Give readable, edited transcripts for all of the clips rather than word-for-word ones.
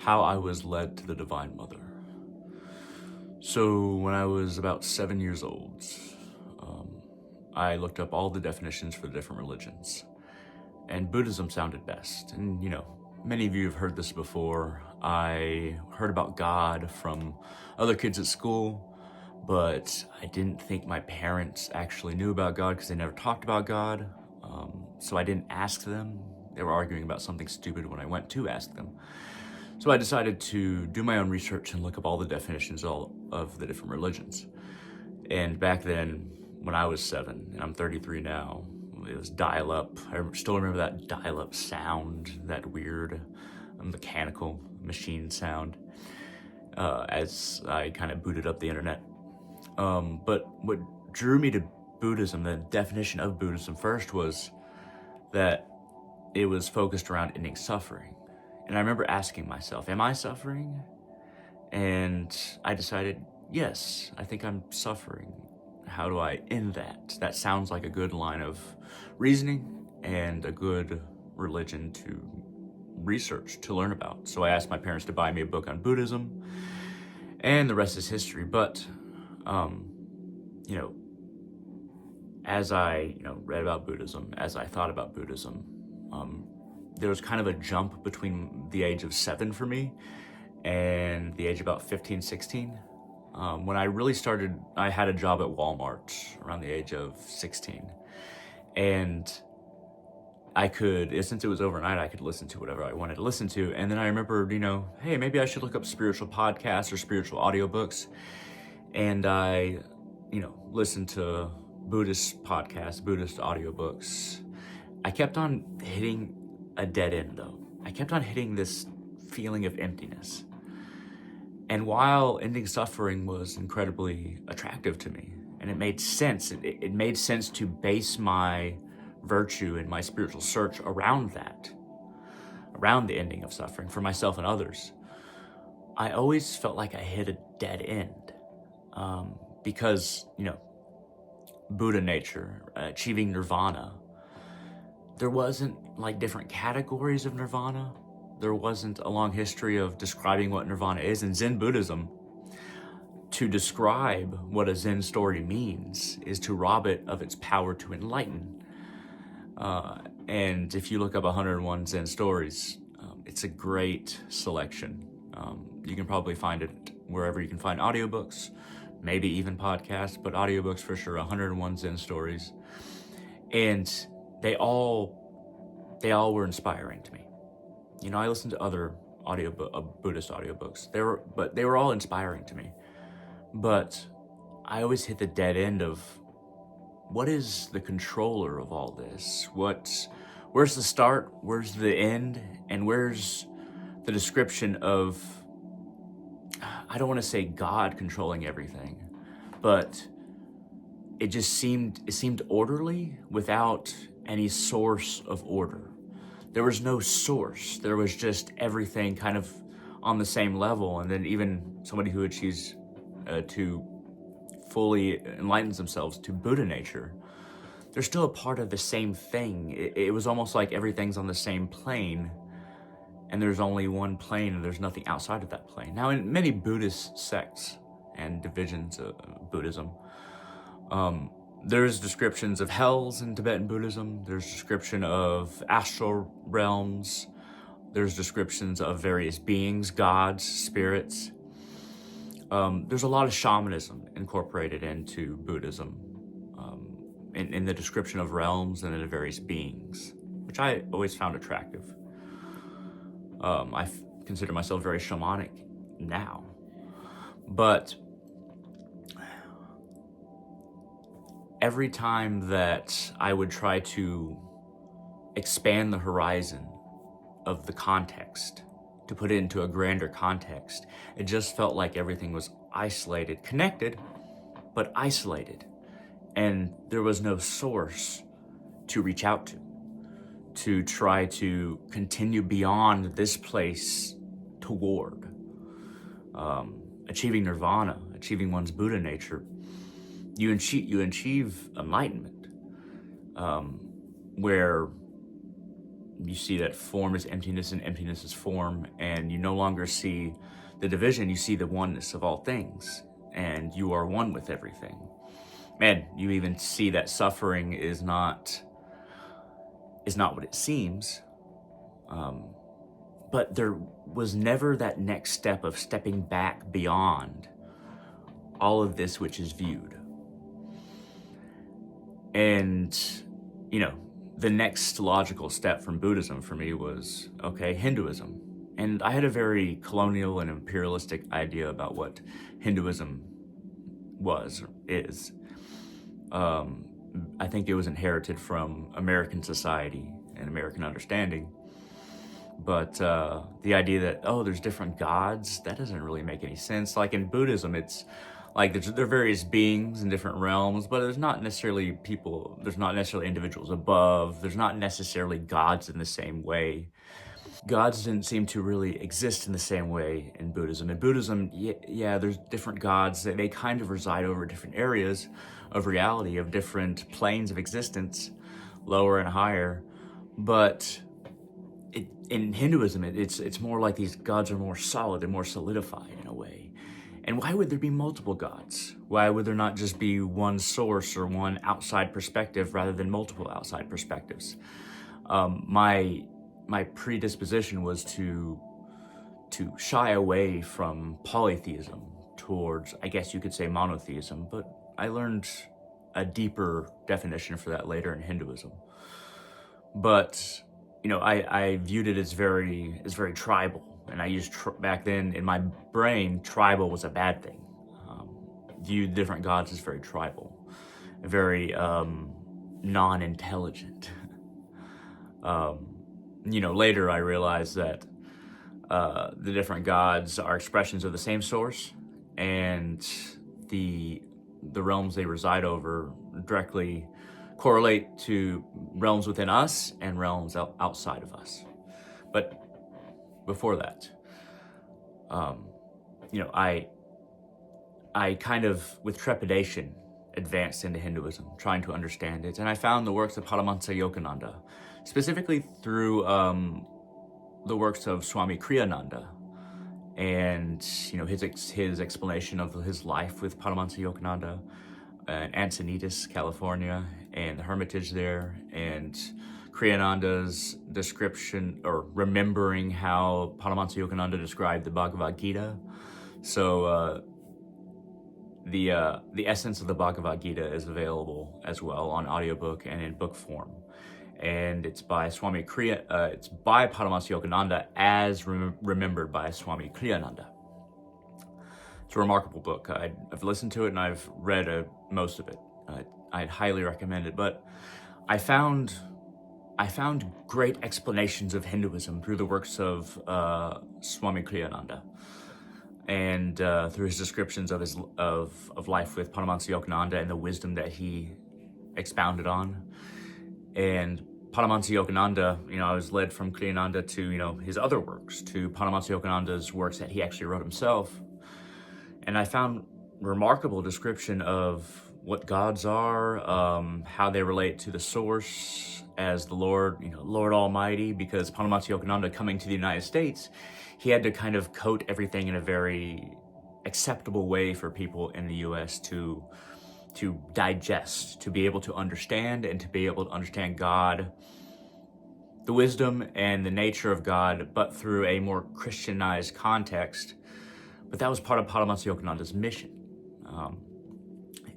How I was led to the Divine Mother. So, when I was about 7 years old, um, I looked up all the definitions for the different religions, and Buddhism sounded best. And, many of you have heard this before. I heard about God from other kids at school, but I didn't think my parents actually knew about God because they never talked about God. So I didn't ask them. They were arguing about something stupid when I went to ask them. So I decided to do my own research and look up all the definitions of the different religions. And back then, when I was 7, and I'm 33 now, it was dial-up. I still remember that dial-up sound, that weird mechanical machine sound, as I kind of booted up the internet. But what drew me to Buddhism, the definition of Buddhism first, was that it was focused around ending suffering. And I remember asking myself, am I suffering? And I decided, yes, I think I'm suffering. How do I end that? That sounds like a good line of reasoning and a good religion to research, to learn about. So I asked my parents to buy me a book on Buddhism, and the rest is history. But, as I, read about Buddhism, as I thought about Buddhism, there was kind of a jump between the age of 7 for me and the age of about 15, 16. When I really started, I had a job at Walmart around the age of 16. And I could, since it was overnight, I could listen to whatever I wanted to listen to. And then I remember, hey, maybe I should look up spiritual podcasts or spiritual audiobooks. And I, listened to Buddhist podcasts, Buddhist audiobooks. I kept on hitting a dead end, though. I kept on hitting this feeling of emptiness. And while ending suffering was incredibly attractive to me, and it made sense, it made sense to base my virtue and my spiritual search around that, around the ending of suffering for myself and others, I always felt like I hit a dead end. Because, Buddha nature, achieving nirvana, there wasn't like different categories of nirvana. There wasn't a long history of describing what nirvana is. In Zen Buddhism, to describe what a Zen story means is to rob it of its power to enlighten. And if you look up 101 Zen stories, it's a great selection. You can probably find it wherever you can find audiobooks, maybe even podcasts, but audiobooks for sure, 101 Zen stories. And they all were inspiring to me. I listened to other Buddhist audiobooks. They were all inspiring to me. But I always hit the dead end of, what is the controller of all this? Where's the start? Where's the end? And where's the description of, I don't want to say God controlling everything, but it seemed orderly without any source of order. There was no source. There was just everything kind of on the same level. And then even somebody who achieves to fully enlightens themselves to Buddha nature, they're still a part of the same thing. It was almost like everything's on the same plane, and there's only one plane, and there's nothing outside of that plane. Now, in many Buddhist sects and divisions of Buddhism, there's descriptions of hells in Tibetan Buddhism. There's description of astral realms. There's descriptions of various beings, gods, spirits. There's a lot of shamanism incorporated into Buddhism, in the description of realms and the various beings, which I always found attractive. I consider myself very shamanic now, but every time that I would try to expand the horizon of the context, to put it into a grander context, it just felt like everything was isolated, connected, but isolated. And there was no source to reach out to try to continue beyond this place toward achieving nirvana, achieving one's Buddha nature. You achieve enlightenment, where you see that form is emptiness and emptiness is form, and you no longer see the division, you see the oneness of all things, and you are one with everything. And you even see that suffering is not what it seems. But there was never that next step of stepping back beyond all of this which is viewed. And, the next logical step from Buddhism for me was, okay, Hinduism. And I had a very colonial and imperialistic idea about what Hinduism was, or is. I think it was inherited from American society and American understanding. But the idea that, there's different gods, that doesn't really make any sense. Like in Buddhism, it's like there are various beings in different realms, but there's not necessarily people, there's not necessarily individuals above, there's not necessarily gods in the same way. Gods didn't seem to really exist in the same way in Buddhism. In Buddhism, yeah, there's different gods. They kind of reside over different areas of reality, of different planes of existence, lower and higher. But in Hinduism, it's more like these gods are more solid and more solidified in a way. And why would there be multiple gods? Why would there not just be one source or one outside perspective rather than multiple outside perspectives? My predisposition was to shy away from polytheism towards, I guess you could say, monotheism, but I learned a deeper definition for that later in Hinduism. But I viewed it as very tribal, and I used back then in my brain, tribal was a bad thing. Viewed different gods as very tribal, very non-intelligent. Later I realized that the different gods are expressions of the same source, and the realms they reside over directly correlate to realms within us and realms outside of us. But before that, I kind of, with trepidation, advanced into Hinduism, trying to understand it. And I found the works of Paramahansa Yogananda, specifically through the works of Swami Kriyananda, and his explanation of his life with Paramahansa Yogananda in Encinitas, California, and the hermitage there, and Kriyananda's description or remembering how Paramahansa Yogananda described the Bhagavad Gita. So the essence of the Bhagavad Gita is available as well on audiobook and in book form. And it's by it's by Paramahansa Yogananda as remembered by Swami Kriyananda. It's a remarkable book. I've listened to it and I've read most of it. I'd highly recommend it. But I found great explanations of Hinduism through the works of Swami Kriyananda, and through his descriptions of his of life with Paramahansa Yogananda and the wisdom that he expounded on. And Paramahansa Yogananda, I was led from Kriyananda to his other works, to Paramahansa Yogananda's works that he actually wrote himself, and I found remarkable description of what gods are, how they relate to the source as the Lord, Lord Almighty, because Paramahansa Yogananda coming to the United States, he had to kind of coat everything in a very acceptable way for people in the U.S. to digest, to be able to understand, and to be able to understand God, the wisdom and the nature of God, but through a more Christianized context. But that was part of Paramahansa Yogananda's mission.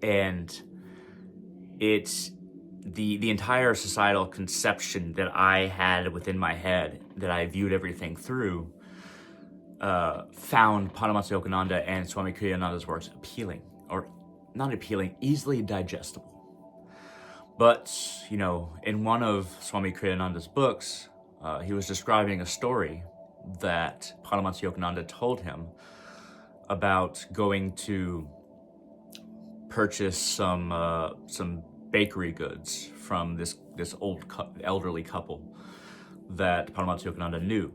And it's the entire societal conception that I had within my head, that I viewed everything through, found Paramahansa Yogananda and Swami Kriyananda's works appealing, or not appealing, easily digestible. But, in one of Swami Kriyananda's books, he was describing a story that Paramahansa Yogananda told him about going to purchase some bakery goods from this old elderly couple that Paramahansa Yogananda knew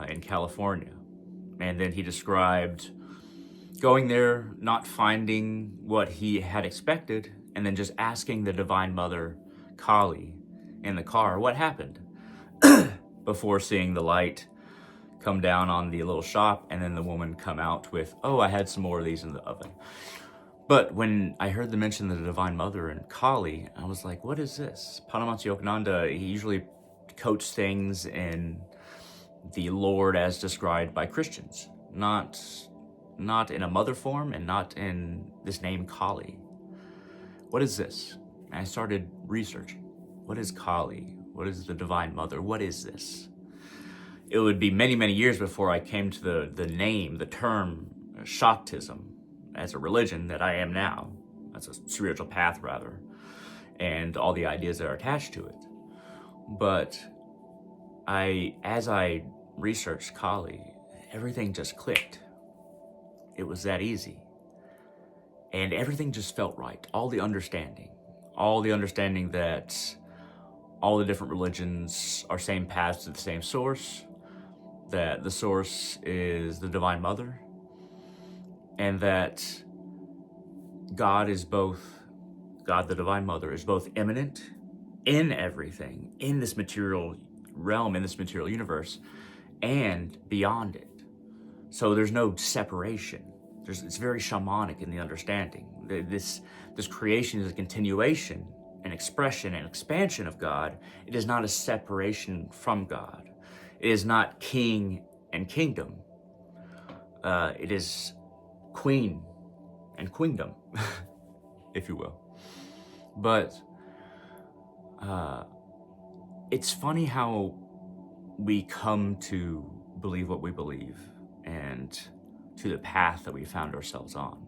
in California. And then he described going there, not finding what he had expected, and then just asking the Divine Mother, Kali, in the car, what happened? before seeing the light come down on the little shop, and then the woman come out with, "Oh, I had some more of these in the oven." But when I heard them mention the Divine Mother and Kali, I was like, what is this? Paramahansa Yogananda, he usually coats things in the Lord as described by Christians, not in a mother form and not in this name Kali. What is this? And I started researching. What is Kali? What is the Divine Mother? What is this? It would be many, many years before I came to the name, the term Shaktism as a religion that I am now, as a spiritual path rather, and all the ideas that are attached to it. But as I researched Kali, everything just clicked. It was that easy. And everything just felt right. All the understanding that all the different religions are same paths to the same source, that the source is the Divine Mother, and that God, the Divine Mother, is both immanent in everything, in this material realm, in this material universe, and beyond it. So there's no separation. It's very shamanic in the understanding. This creation is a continuation, an expression, an expansion of God. It is not a separation from God. It is not king and kingdom. It is queen and queendom, if you will. But it's funny how we come to believe what we believe and to the path that we found ourselves on.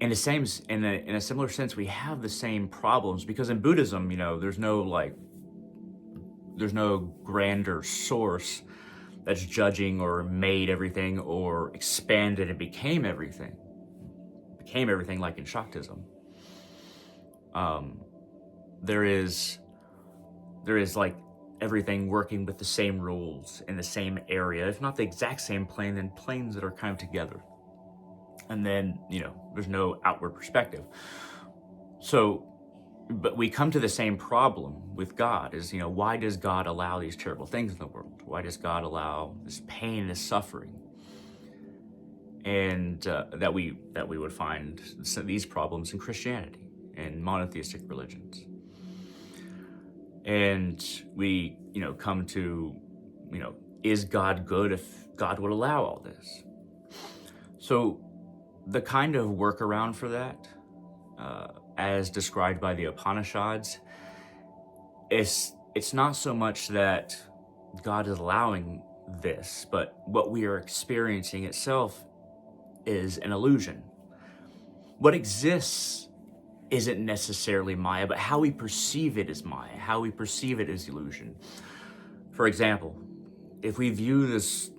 In a similar sense, we have the same problems, because in Buddhism, there's no grander source that's judging or made everything or expanded and became everything like in Shaktism. There is like everything working with the same rules in the same area, if not the exact same plane, then planes that are kind of together. And then, there's no outward perspective. So, but we come to the same problem with God is, why does God allow these terrible things in the world? Why does God allow this pain, this suffering? And that we would find these problems in Christianity and monotheistic religions. And we, come to, is God good if God would allow all this? So the kind of workaround for that, as described by the Upanishads, it's not so much that God is allowing this, but what we are experiencing itself is an illusion. What exists isn't necessarily Maya, but how we perceive it is Maya, how we perceive it is illusion. For example, if we view this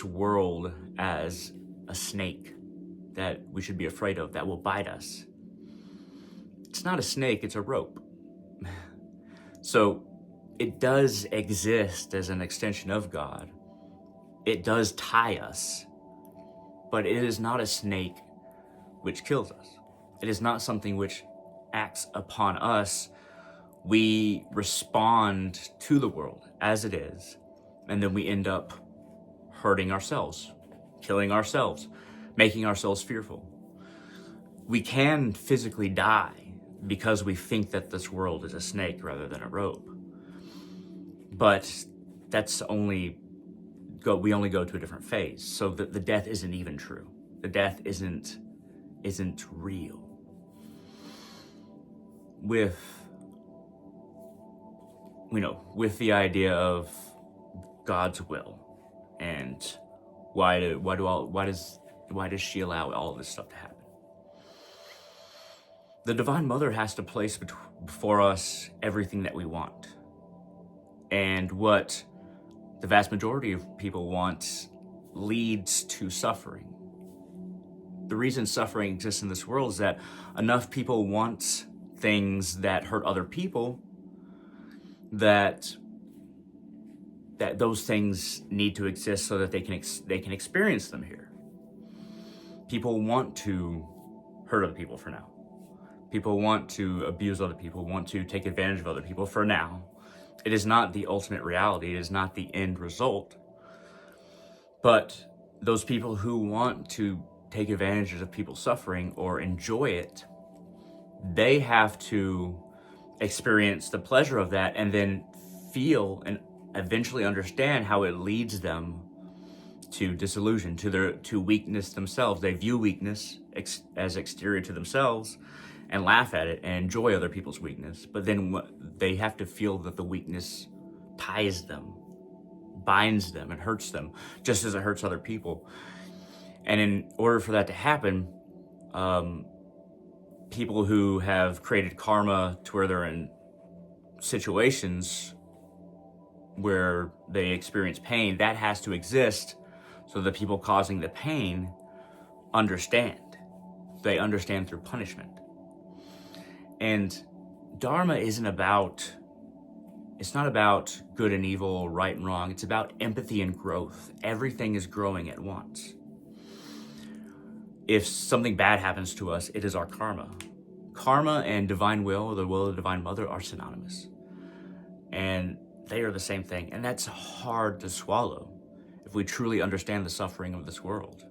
world as a snake that we should be afraid of, that will bite us, it's not a snake, it's a rope. So it does exist as an extension of God. It does tie us, but it is not a snake which kills us. It is not something which acts upon us. We respond to the world as it is, and then we end up hurting ourselves, killing ourselves, making ourselves fearful. We can physically die because we think that this world is a snake rather than a rope. But we only go to a different phase. So the death isn't even true. The death isn't real. With the idea of God's will and why does she allow all this stuff to happen? The Divine Mother has to place before us everything that we want. And what the vast majority of people want leads to suffering. The reason suffering exists in this world is that enough people want things that hurt other people, that those things need to exist so that they can experience them here. People want to hurt other people for now. People want to abuse other people, want to take advantage of other people for now, It is not the ultimate reality. It is not the end result. But those people who want to take advantage of people suffering or enjoy it, they have to experience the pleasure of that and then feel and eventually understand how it leads them to disillusion, to weakness themselves. They view weakness as exterior to themselves and laugh at it and enjoy other people's weakness. But then they have to feel that the weakness ties them, binds them, and hurts them, just as it hurts other people. And in order for that to happen, people who have created karma to where they're in situations where they experience pain, that has to exist so the people causing the pain understand. They understand through punishment. And Dharma isn't about, it's not about good and evil, right and wrong. It's about empathy and growth. Everything is growing at once. If something bad happens to us, it is our karma. Karma and divine will, or the will of the Divine Mother, are synonymous. And they are the same thing. And that's hard to swallow if we truly understand the suffering of this world.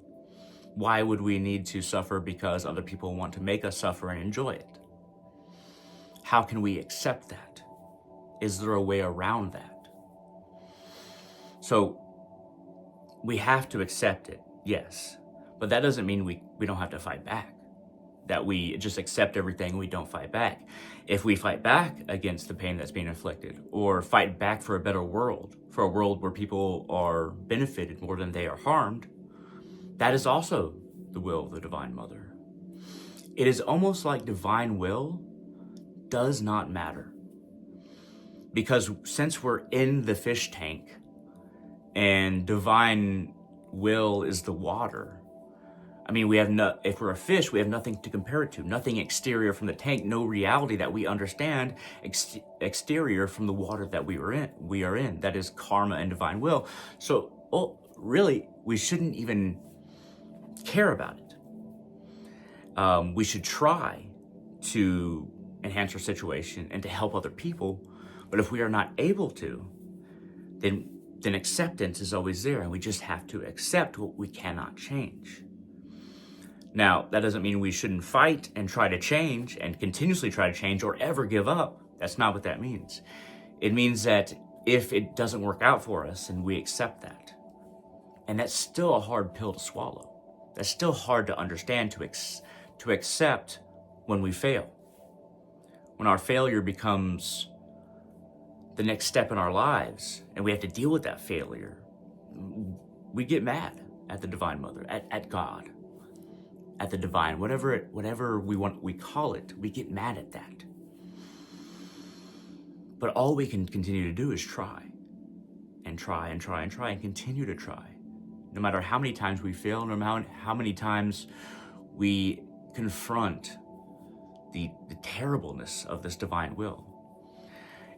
Why would we need to suffer because other people want to make us suffer and enjoy it? How can we accept that? Is there a way around that? So we have to accept it, yes. But that doesn't mean we don't have to fight back. That we just accept everything and we don't fight back. If we fight back against the pain that's being inflicted, or fight back for a better world, for a world where people are benefited more than they are harmed, that is also the will of the Divine Mother. It is almost like divine will does not matter. Because since we're in the fish tank and divine will is the water, I mean, if we're a fish, we have nothing to compare it to, nothing exterior from the tank, no reality that we understand exterior from the water that we are in. That is karma and divine will. So, really, we shouldn't even care about it. We should try to enhance our situation and to help other people. But if we are not able to, then acceptance is always there, and we just have to accept what we cannot change. Now, that doesn't mean we shouldn't fight and try to change and continuously try to change or ever give up. That's not what that means. It means that if it doesn't work out for us, and we accept that. And that's still a hard pill to swallow. That's still hard to understand, to accept when we fail. When our failure becomes the next step in our lives and we have to deal with that failure, we get mad at the Divine Mother, at God, at the divine, whatever we call it, we get mad at that. But all we can continue to do is try and try and try and try and continue to try. No matter how many times we fail, no matter how many times we confront the terribleness of this divine will.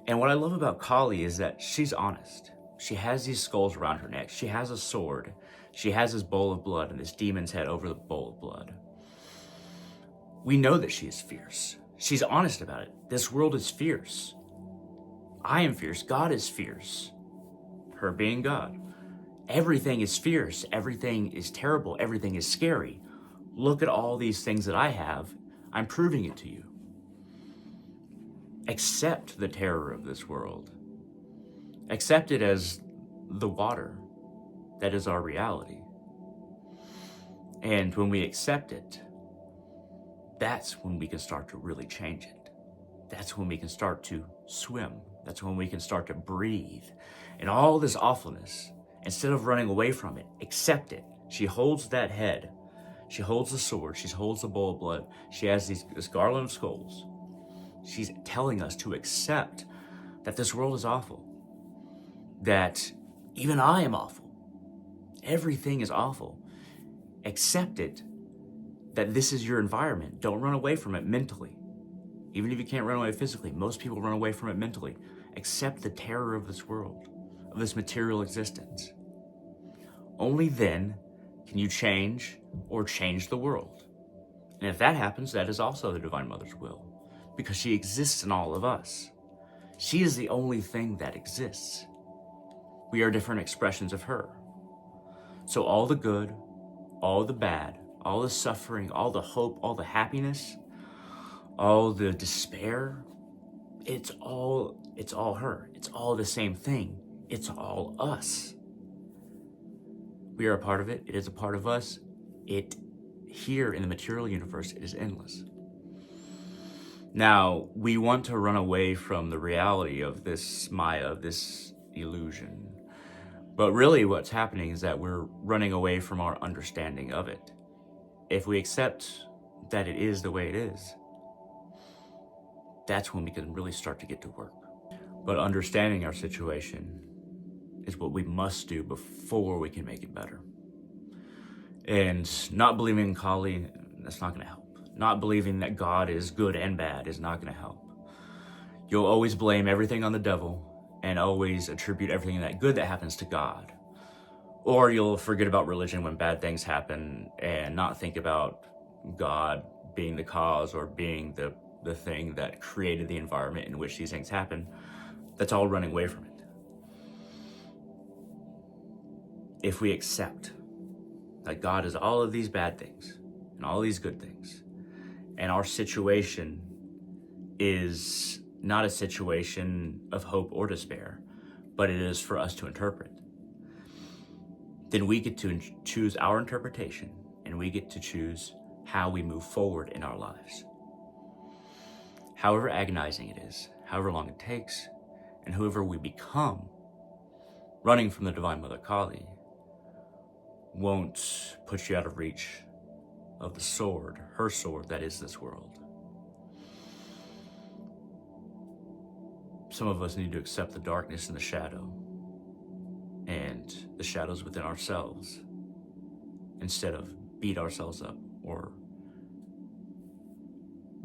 And what I love about Kali is that she's honest. She has these skulls around her neck. She has a sword. She has this bowl of blood and this demon's head over the bowl of blood. We know that she is fierce. She's honest about it. This world is fierce. I am fierce. God is fierce. Her being God. Everything is fierce. Everything is terrible. Everything is scary. Look at all these things that I have. I'm proving it to you. Accept the terror of this world. Accept it as the water that is our reality. And when we accept it, that's when we can start to really change it. That's when we can start to swim. That's when we can start to breathe. And all this awfulness, instead of running away from it, accept it. She holds that head. She holds the sword. She holds the bowl of blood. She has this garland of skulls. She's telling us to accept that this world is awful. That even I am awful. Everything is awful. Accept it, that this is your environment. Don't run away from it mentally. Even if you can't run away physically, most people run away from it mentally. Accept the terror of this world, of this material existence. Only then can you change or change the world. And if that happens, that is also the Divine Mother's will, because she exists in all of us. She is the only thing that exists. We are different expressions of her. So all the good, all the bad, all the suffering, all the hope, all the happiness, all the despair, it's all her. It's all the same thing. It's all us. We are a part of it. It is a part of us. It, here in the material universe, it is endless. Now, we want to run away from the reality of this Maya, of this illusion. But really what's happening is that we're running away from our understanding of it. If we accept that it is the way it is, that's when we can really start to get to work. But understanding our situation is what we must do before we can make it better. And not believing in Kali, that's not gonna help. Not believing that God is good and bad is not gonna help. You'll always blame everything on the devil and always attribute everything that good that happens to God. Or you'll forget about religion when bad things happen and not think about God being the cause or being the thing that created the environment in which these things happen. That's all running away from it. If we accept that God is all of these bad things and all these good things, and our situation is not a situation of hope or despair, but it is for us to interpret, then we get to choose our interpretation, and we get to choose how we move forward in our lives. However agonizing it is, however long it takes, and whoever we become, running from the Divine Mother Kali won't put you out of reach of the sword, her sword that is this world. Some of us need to accept the darkness and the shadow and the shadows within ourselves instead of beat ourselves up or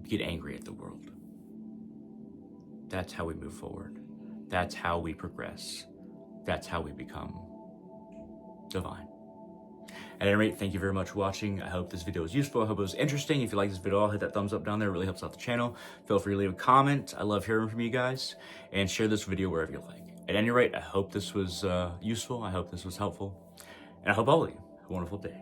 get angry at the world. That's how we move forward. That's how we progress. That's how we become divine. At any rate, thank you very much for watching. I hope this video was useful. I hope it was interesting. If you like this video, I'll hit that thumbs up down there. It really helps out the channel. Feel free to leave a comment. I love hearing from you guys. And share this video wherever you like. At any rate, I hope this was useful. I hope this was helpful. And I hope all of you have a wonderful day.